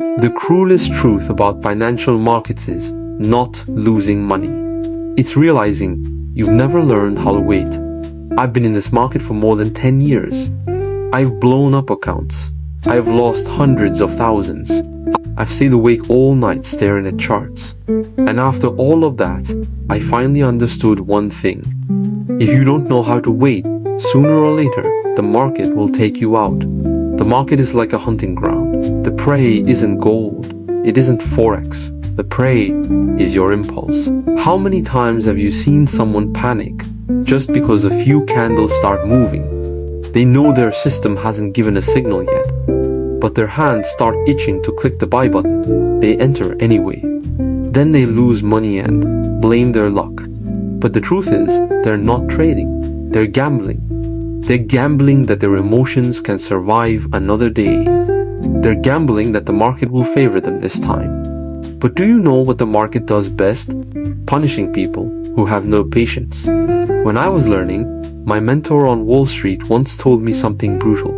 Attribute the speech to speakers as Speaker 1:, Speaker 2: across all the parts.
Speaker 1: The cruelest truth about financial markets is not losing money. It's realizing you've never learned how to wait. I've been in this market for more than 10 years. I've blown up accounts. I've lost hundreds of thousands. I've stayed awake all night staring at charts. And after all of that, I finally understood one thing. If you don't know how to wait, sooner or later, the market will take you out. The market is like a hunting ground. The prey isn't gold. It isn't Forex. The prey is your impulse. How many times have you seen someone panic just because a few candles start moving? They know their system hasn't given a signal yet, but their hands start itching to click the buy button. They enter anyway. Then they lose money and blame their luck. But the truth is, they're not trading. They're gambling. They're gambling that their emotions can survive another day. They're gambling that the market will favor them this time. But do you know what the market does best? Punishing people who have no patience. When I was learning, my mentor on Wall Street once told me something brutal.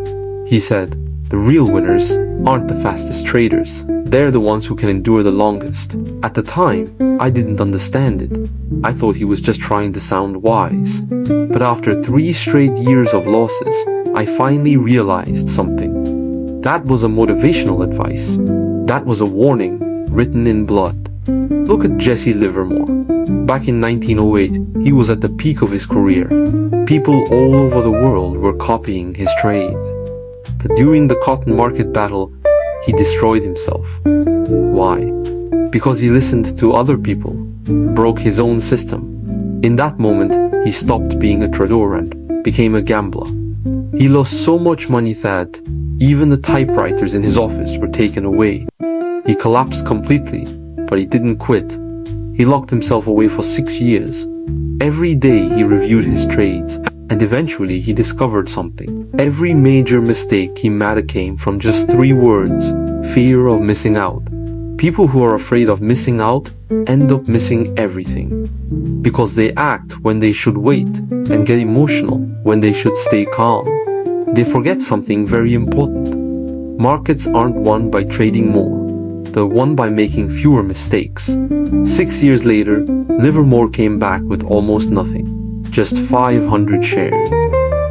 Speaker 1: He said, the real winners aren't the fastest traders. They're the ones who can endure the longest. At the time, I didn't understand it. I thought he was just trying to sound wise. But after 3 straight years of losses, I finally realized something. That was a motivational advice. That was a warning written in blood. Look at Jesse Livermore. Back in 1908, he was at the peak of his career. People all over the world were copying his trade. But during the cotton market battle, he destroyed himself. Why? Because he listened to other people, broke his own system. In that moment, he stopped being a trader and became a gambler. He lost so much money that even the typewriters in his office were taken away. He collapsed completely, but he didn't quit. He locked himself away for 6 years. Every day he reviewed his trades, and eventually he discovered something. Every major mistake he made came from just 3 words: fear of missing out. People who are afraid of missing out end up missing everything. Because they act when they should wait and get emotional when they should stay calm. They forget something very important. Markets aren't won by trading more. They're won by making fewer mistakes. 6 years later, Livermore came back with almost nothing. Just 500 shares.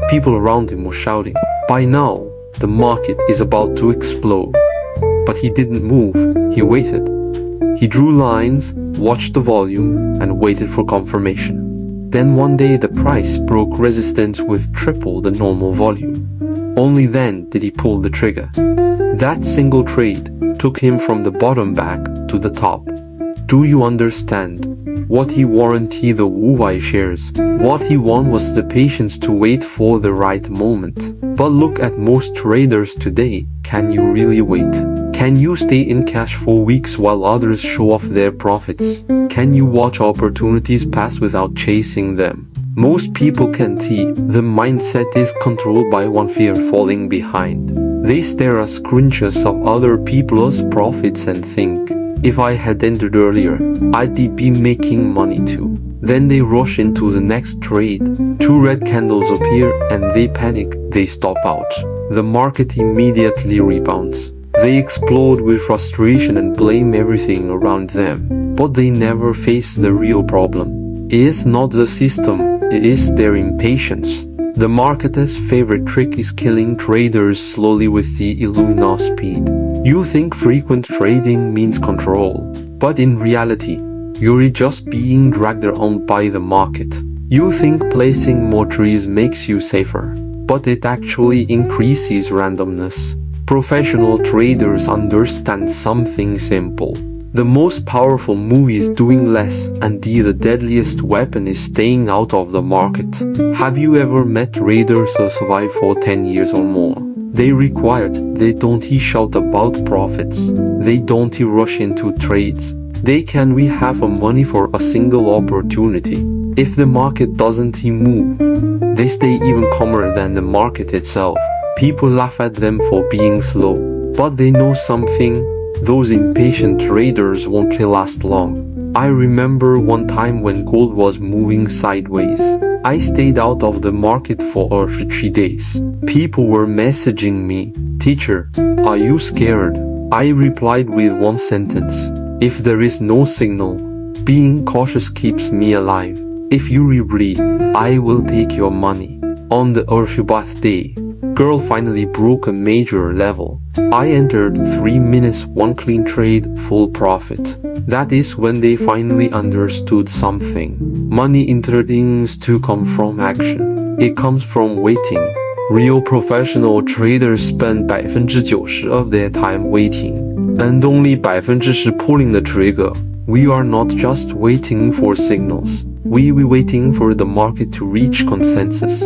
Speaker 1: People around him were shouting, by now, the market is about to explode. But he didn't move, he waited. He drew lines, watched the volume, and waited for confirmation. Then one day the price broke resistance with triple the normal volume. Only then did he pull the trigger. That single trade took him from the bottom back to the top. Do you understand? What he warranted the WUI shares. What he won was the patience to wait for the right moment. But look at most traders today. Can you really wait? Can you stay in cash for weeks while others show off their profits? Can you watch opportunities pass without chasing them? Most people can't see. The mindset is controlled by one fear: falling behind. They stare at screenshots of other people's profits and think, if I had entered earlier, I'd be making money too. Then they rush into the next trade. 2 red candles appear and they panic. They stop out. The market immediately rebounds. They explode with frustration and blame everything around them. But they never face the real problem. It is not the system, it is their impatience. The market's favorite trick is killing traders slowly with the Illumina speed. You think frequent trading means control, but in reality, you're just being dragged around by the market. You think placing more trees makes you safer, but it actually increases randomness. Professional traders understand something simple. The most powerful move is doing less, and the deadliest weapon is staying out of the market. Have you ever met traders who survive for 10 years or more? They required, they don't shout about profits. They don't rush into trades. They can we have money for a single opportunity. If the market doesn't move, they stay even calmer than the market itself. People laugh at them for being slow, but they know something. Those impatient traders won't last long. I remember one time when gold was moving sideways. I stayed out of the market for 3 days. People were messaging me, "Teacher, are you scared?" I replied with one sentence. If there is no signal, being cautious keeps me alive. If you re-read, I will take your money. On the Arhubath day, girl finally broke a major level. I entered 3 minutes, 1 clean trade, full profit. That is when they finally understood something. Money in trading is to come from action. It comes from waiting. Real professional traders spend 90% of their time waiting, and only 10% pulling the trigger. We are not just waiting for signals. We were waiting for the market to reach consensus.